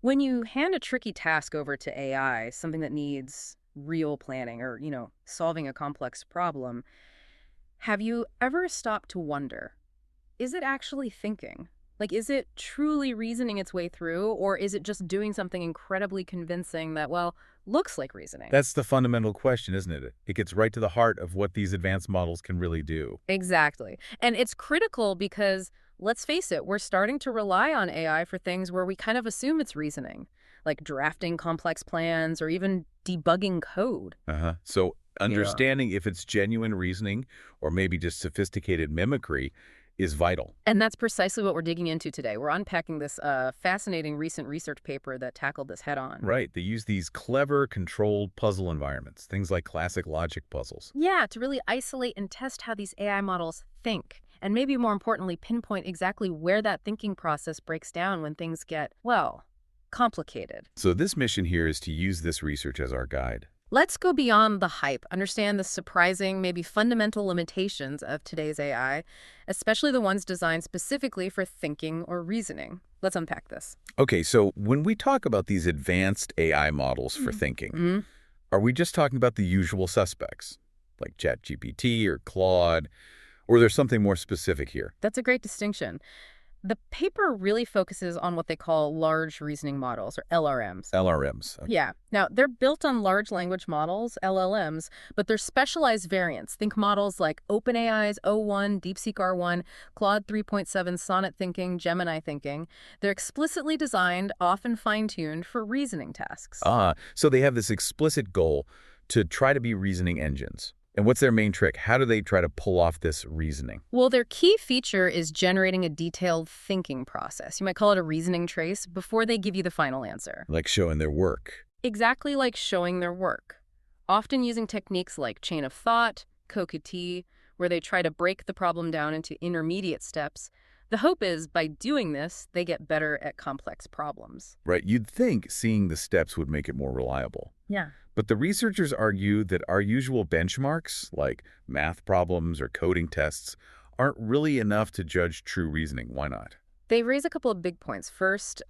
When you hand a tricky task over to AI, something that needs real planning or, solving a complex problem, have you ever stopped to wonder, is it actually thinking? Like, is it truly reasoning its way through, or is it just doing something incredibly convincing that, well, looks like reasoning? That's the fundamental question, isn't it? It gets right to the heart of what these advanced models can really do. Exactly. And it's critical because, let's face it, we're starting to rely on AI for things where we kind of assume it's reasoning, like drafting complex plans or even debugging code. So Yeah. understanding if it's genuine reasoning or maybe just sophisticated mimicry is vital. And that's precisely what we're digging into today. We're unpacking this fascinating recent research paper that tackled this head on. Right. They use these clever, controlled puzzle environments, things like classic logic puzzles. Yeah, to really isolate and test how these AI models think. And maybe more importantly, pinpoint exactly where that thinking process breaks down when things get, well, complicated. So this mission here is to use this research as our guide. Let's go beyond the hype, understand the surprising, maybe fundamental limitations of today's AI, especially the ones designed specifically for thinking or reasoning. Let's unpack this. Okay, so when we talk about these advanced AI models for thinking, Mhm. are we just talking about the usual suspects, like ChatGPT or Claude, or there's something more specific here? That's a great distinction. The paper really focuses on what they call large reasoning models, or LRMs. LRMs. Yeah. Now, they're built on large language models, LLMs, but they're specialized variants. Think models like OpenAI's O1, DeepSeek R1, Claude 3.7, Sonnet Thinking, Gemini Thinking. They're explicitly designed, often fine-tuned, for reasoning tasks. So they have this explicit goal to try to be reasoning engines. And what's their main trick? How do they try to pull off this reasoning? Well, their key feature is generating a detailed thinking process. You might call it a reasoning trace before they give you the final answer. Like showing their work. Exactly like showing their work, often using techniques like chain of thought, kokati, where they try to break the problem down into intermediate steps. The hope is, by doing this, they get better at complex problems. Right, you'd think seeing the steps would make it more reliable. Yeah. But the researchers argue that our usual benchmarks, like math problems or coding tests, aren't really enough to judge true reasoning. Why not? They raise a couple of big points. First,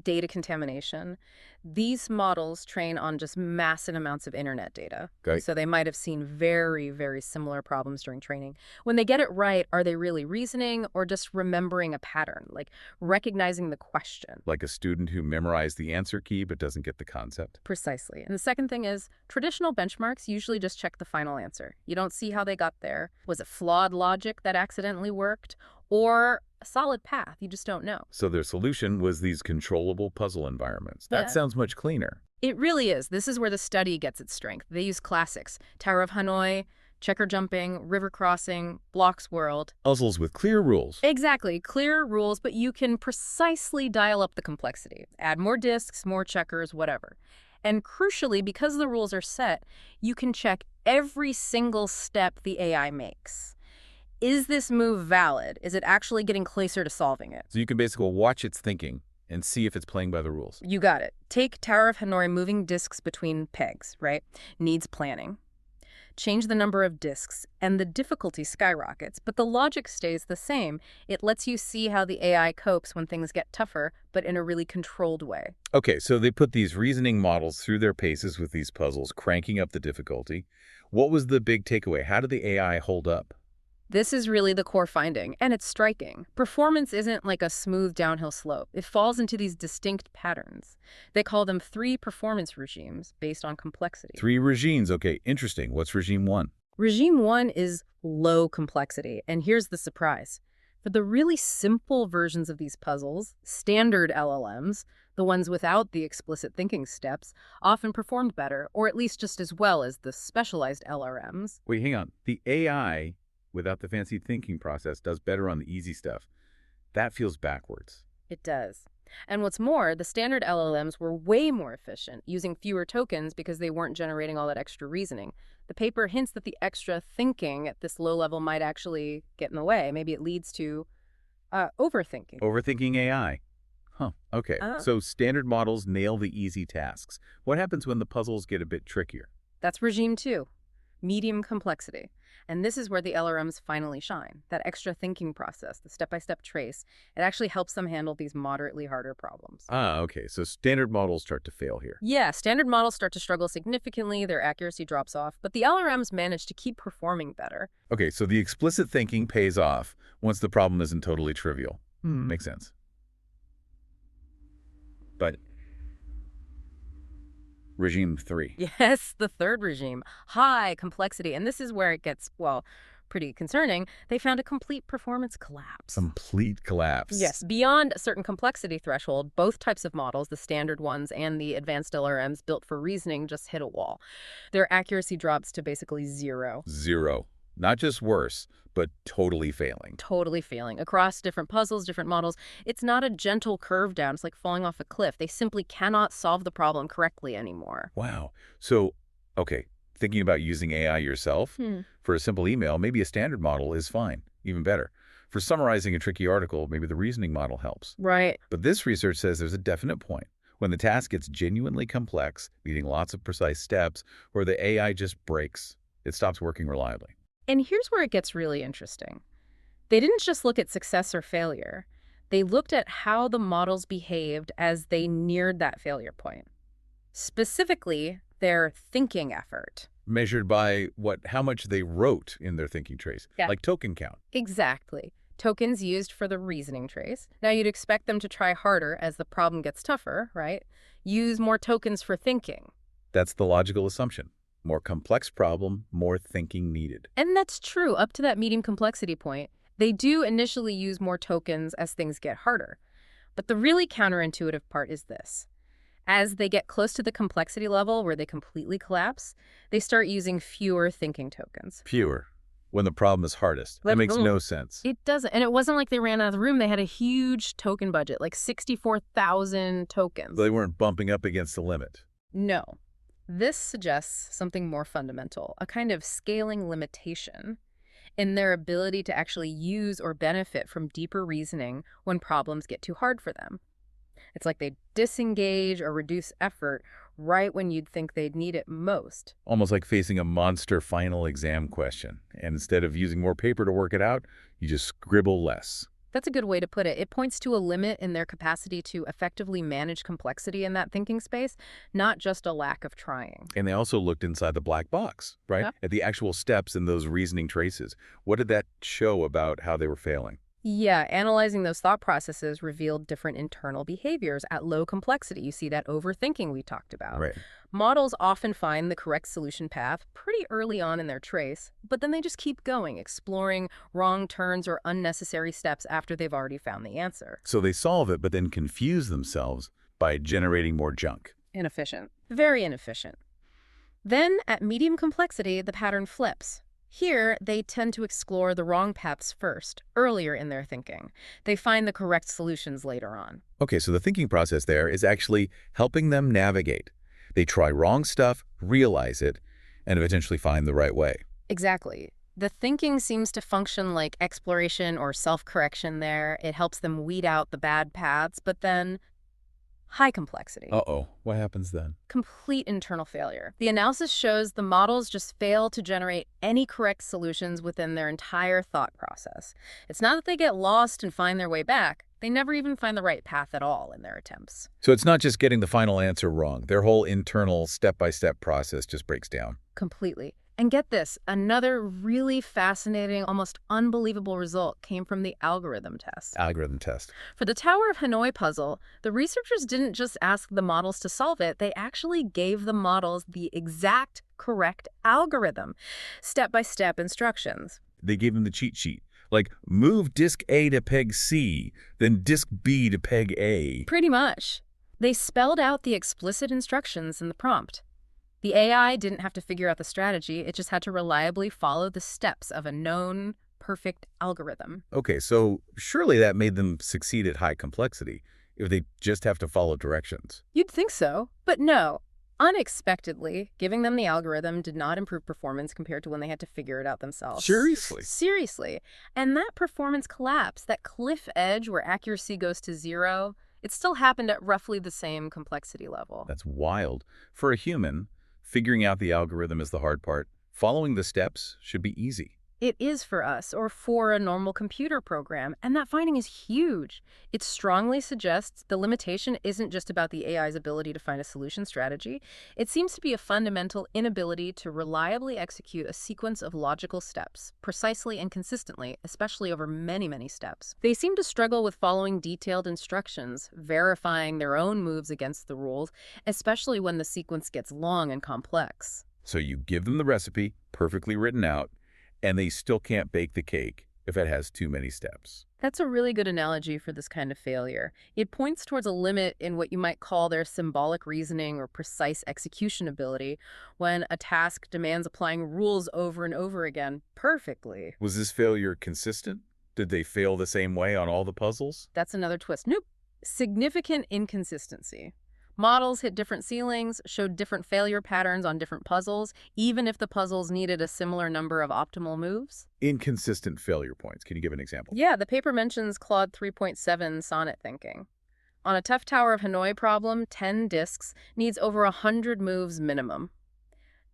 data contamination. These models train on just massive amounts of internet data. Okay. So they might have seen very, very similar problems during training. When they get it right, are they really reasoning or just remembering a pattern, like recognizing the question? Like a student who memorized the answer key but doesn't get the concept. Precisely. And the second thing is, traditional benchmarks usually just check the final answer. You don't see how they got there. Was it flawed logic that accidentally worked? Or a solid path? You just don't know. So their solution was these controllable puzzle environments. That Yeah. sounds much cleaner. It really is. This is where the study gets its strength. They use classics: Tower of Hanoi, checker jumping, river crossing, blocks world. Puzzles with clear rules. Exactly. Clear rules, but you can precisely dial up the complexity. Add more disks, more checkers, whatever. And crucially, because the rules are set, you can check every single step the AI makes. Is this move valid? Is it actually getting closer to solving it? So you can basically watch its thinking and see if it's playing by the rules. You got it. Take Tower of Hanoi moving disks between pegs, right? Needs planning. Change the number of disks, and the difficulty skyrockets, but the logic stays the same. It lets you see how the AI copes when things get tougher, but in a really controlled way. Okay, so they put these reasoning models through their paces with these puzzles, cranking up the difficulty. What was the big takeaway? How did the AI hold up? This is really the core finding, and it's striking. Performance isn't like a smooth downhill slope. It falls into these distinct patterns. They call them 3 performance regimes based on complexity. 3 regimes. Okay, interesting. What's regime 1? Regime 1 is low complexity, and here's the surprise. For the really simple versions of these puzzles, standard LLMs, the ones without the explicit thinking steps, often performed better, or at least just as well as the specialized LRMs. Wait, hang on. The AI, without the fancy thinking process, does better on the easy stuff. That feels backwards. It does. And what's more, the standard LLMs were way more efficient, using fewer tokens because they weren't generating all that extra reasoning. The paper hints that the extra thinking at this low level might actually get in the way. Maybe it leads to overthinking. Overthinking AI. Huh, okay. So standard models nail the easy tasks. What happens when the puzzles get a bit trickier? That's regime 2. medium complexity. And this is where the LRMs finally shine. That extra thinking process, the step-by-step trace, it actually helps them handle these moderately harder problems. Ah, okay. So standard models start to fail here. Yeah, standard models start to struggle significantly, their accuracy drops off, but the LRMs manage to keep performing better. Okay, so the explicit thinking pays off once the problem isn't totally trivial. Makes sense. But regime 3. Yes, the third regime, high complexity. And this is where it gets, well, pretty concerning. They found a complete performance collapse. Complete collapse. Yes, beyond a certain complexity threshold, both types of models, the standard ones and the advanced LRMs built for reasoning, just hit a wall. Their accuracy drops to basically zero. Zero. Not just worse, but totally failing. Totally failing. Across different puzzles, different models, it's not a gentle curve down. It's like falling off a cliff. They simply cannot solve the problem correctly anymore. Wow. So, okay, thinking about using AI yourself, for a simple email, maybe a standard model is fine, even better. For summarizing a tricky article, maybe the reasoning model helps. Right. But this research says there's a definite point. When the task gets genuinely complex, needing lots of precise steps, where the AI just breaks, it stops working reliably. And here's where it gets really interesting. They didn't just look at success or failure. They looked at how the models behaved as they neared that failure point. Specifically, their thinking effort. Measured by how much they wrote in their thinking trace, Yeah. like token count. Exactly. Tokens used for the reasoning trace. Now, you'd expect them to try harder as the problem gets tougher, right? Use more tokens for thinking. That's the logical assumption. More complex problem, more thinking needed. And that's true up to that medium complexity point. They do initially use more tokens as things get harder. But the really counterintuitive part is this. As they get close to the complexity level where they completely collapse, they start using fewer thinking tokens. Fewer. When the problem is hardest. That makes no sense. It doesn't. And it wasn't like they ran out of the room. They had a huge token budget, like 64,000 tokens. They weren't bumping up against the limit. No. This suggests something more fundamental, a kind of scaling limitation in their ability to actually use or benefit from deeper reasoning when problems get too hard for them. It's like they disengage or reduce effort right when you'd think they'd need it most. Almost like facing a monster final exam question. And instead of using more paper to work it out, you just scribble less. That's a good way to put it. It points to a limit in their capacity to effectively manage complexity in that thinking space, not just a lack of trying. And they also looked inside the black box, right? Yeah. At the actual steps in those reasoning traces. What did that show about how they were failing? Yeah, analyzing those thought processes revealed different internal behaviors at low complexity. You see that overthinking we talked about. Right. Models often find the correct solution path pretty early on in their trace, but then they just keep going, exploring wrong turns or unnecessary steps after they've already found the answer. So they solve it, but then confuse themselves by generating more junk. Inefficient. Very inefficient. Then, at medium complexity, the pattern flips. Here, they tend to explore the wrong paths first, earlier in their thinking. They find the correct solutions later on. Okay, so the thinking process there is actually helping them navigate. They try wrong stuff, realize it, and eventually find the right way. Exactly. The thinking seems to function like exploration or self-correction there. It helps them weed out the bad paths, but then high complexity. Uh-oh, what happens then? Complete internal failure. The analysis shows the models just fail to generate any correct solutions within their entire thought process. It's not that they get lost and find their way back. They never even find the right path at all in their attempts. So it's not just getting the final answer wrong. Their whole internal step-by-step process just breaks down. Completely. And get this, another really fascinating, almost unbelievable result came from the algorithm test. Algorithm test. For the Tower of Hanoi puzzle, the researchers didn't just ask the models to solve it, they actually gave the models the exact correct algorithm, step-by-step instructions. They gave them the cheat sheet. Like, move disk A to peg C, then disk B to peg A. Pretty much. They spelled out the explicit instructions in the prompt. The AI didn't have to figure out the strategy, it just had to reliably follow the steps of a known, perfect algorithm. Okay, so surely that made them succeed at high complexity, if they just have to follow directions. You'd think so, but no. Unexpectedly, giving them the algorithm did not improve performance compared to when they had to figure it out themselves. Seriously? Seriously. And that performance collapse, that cliff edge where accuracy goes to zero, it still happened at roughly the same complexity level. That's wild. For a human, figuring out the algorithm is the hard part. Following the steps should be easy. It is for us, or for a normal computer program, and that finding is huge. It strongly suggests the limitation isn't just about the AI's ability to find a solution strategy. It seems to be a fundamental inability to reliably execute a sequence of logical steps, precisely and consistently, especially over many, many steps. They seem to struggle with following detailed instructions, verifying their own moves against the rules, especially when the sequence gets long and complex. So you give them the recipe, perfectly written out, and they still can't bake the cake if it has too many steps. That's a really good analogy for this kind of failure. It points towards a limit in what you might call their symbolic reasoning or precise execution ability when a task demands applying rules over and over again perfectly. Was this failure consistent? Did they fail the same way on all the puzzles? That's another twist. Nope. Significant inconsistency. Models hit different ceilings, showed different failure patterns on different puzzles, even if the puzzles needed a similar number of optimal moves. Inconsistent failure points. Can you give an example? Yeah, the paper mentions Claude 3.7 sonnet thinking. On a tough Tower of Hanoi problem, 10 disks needs over 100 moves minimum.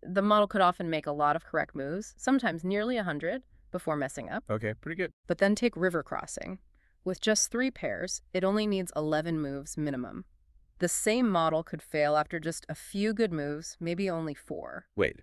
The model could often make a lot of correct moves, sometimes nearly 100, before messing up. Okay, pretty good. But then take river crossing. With just 3 pairs, it only needs 11 moves minimum. The same model could fail after just a few good moves, maybe only 4. Wait.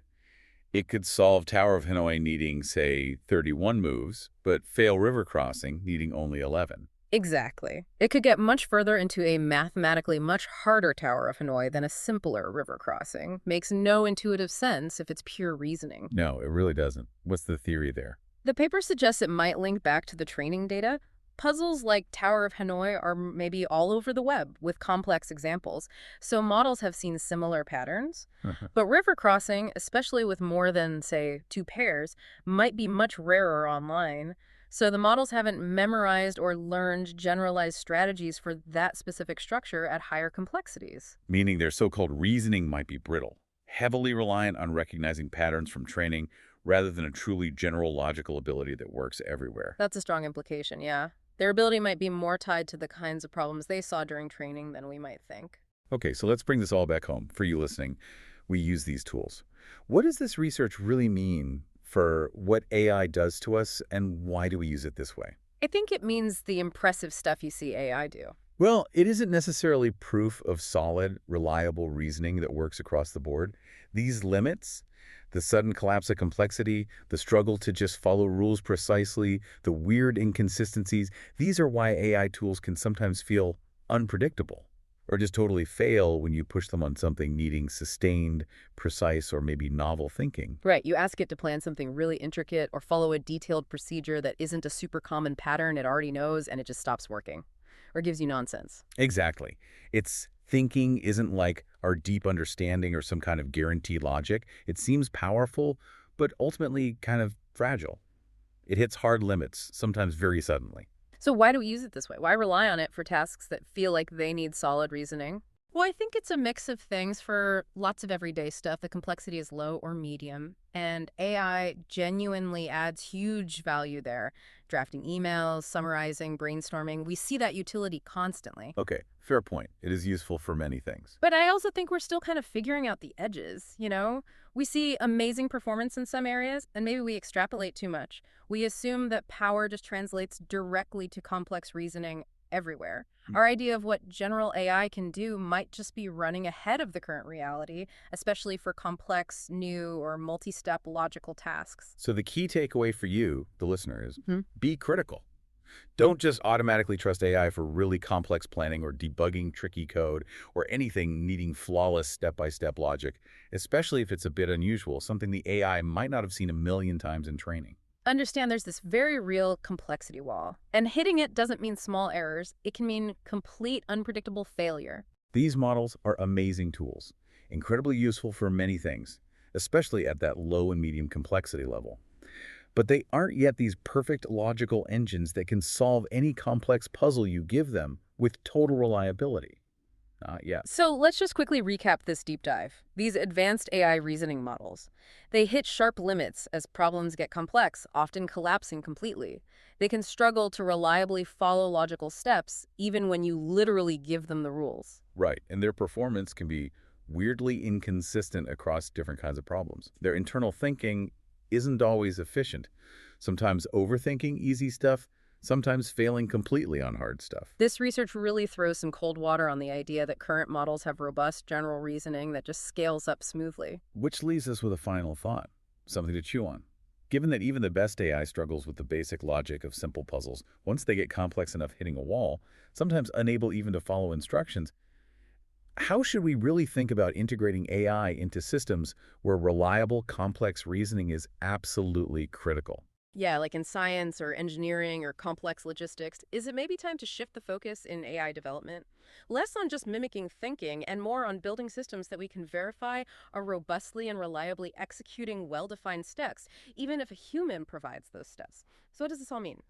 It could solve Tower of Hanoi needing, say, 31 moves, but fail river crossing needing only 11. Exactly. It could get much further into a mathematically much harder Tower of Hanoi than a simpler river crossing. Makes no intuitive sense if it's pure reasoning. No, it really doesn't. What's the theory there? The paper suggests it might link back to the training data. Puzzles like Tower of Hanoi are maybe all over the web with complex examples, so models have seen similar patterns. But river crossing, especially with more than, say, 2 pairs, might be much rarer online. So the models haven't memorized or learned generalized strategies for that specific structure at higher complexities. Meaning their so-called reasoning might be brittle, heavily reliant on recognizing patterns from training rather than a truly general logical ability that works everywhere. That's a strong implication, yeah. Their ability might be more tied to the kinds of problems they saw during training than we might think. Okay, so let's bring this all back home. For you listening, we use these tools. What does this research really mean for what AI does to us, and why do we use it this way? I think it means the impressive stuff you see AI do. Well, it isn't necessarily proof of solid, reliable reasoning that works across the board. These limits, the sudden collapse of complexity, the struggle to just follow rules precisely, the weird inconsistencies, these are why AI tools can sometimes feel unpredictable or just totally fail when you push them on something needing sustained, precise, or maybe novel thinking. Right, you ask it to plan something really intricate or follow a detailed procedure that isn't a super common pattern it already knows, and it just stops working or gives you nonsense. Exactly. Its thinking isn't like our deep understanding or some kind of guaranteed logic. It seems powerful, but ultimately kind of fragile. It hits hard limits, sometimes very suddenly. So why do we use it this way? Why rely on it for tasks that feel like they need solid reasoning? Well, I think it's a mix of things. For lots of everyday stuff, the complexity is low or medium, and AI genuinely adds huge value there. Drafting emails, summarizing, brainstorming, we see that utility constantly. Okay, fair point. It is useful for many things. But I also think we're still kind of figuring out the edges, you know? We see amazing performance in some areas, and maybe we extrapolate too much. We assume that power just translates directly to complex reasoning everywhere. Our idea of what general AI can do might just be running ahead of the current reality, especially for complex, new, or multi-step logical tasks. So the key takeaway for you, the listener, is Hmm. be critical. Don't just automatically trust AI for really complex planning or debugging tricky code or anything needing flawless step-by-step logic, especially if it's a bit unusual, something the AI might not have seen a million times in training. Understand there's this very real complexity wall, and hitting it doesn't mean small errors. It can mean complete unpredictable failure. These models are amazing tools, incredibly useful for many things, especially at that low and medium complexity level. But they aren't yet these perfect logical engines that can solve any complex puzzle you give them with total reliability. Not yet. So let's just quickly recap this deep dive. These advanced AI reasoning models, they hit sharp limits as problems get complex, often collapsing completely. They can struggle to reliably follow logical steps, even when you literally give them the rules. Right, and their performance can be weirdly inconsistent across different kinds of problems. Their internal thinking isn't always efficient, sometimes overthinking easy stuff, sometimes failing completely on hard stuff. This research really throws some cold water on the idea that current models have robust general reasoning that just scales up smoothly. Which leaves us with a final thought, something to chew on. Given that even the best AI struggles with the basic logic of simple puzzles, once they get complex enough hitting a wall, sometimes unable even to follow instructions, how should we really think about integrating AI into systems where reliable, complex reasoning is absolutely critical? Yeah, like in science or engineering or complex logistics, is it maybe time to shift the focus in AI development? Less on just mimicking thinking and more on building systems that we can verify are robustly and reliably executing well-defined steps, even if a human provides those steps. So what does this all mean?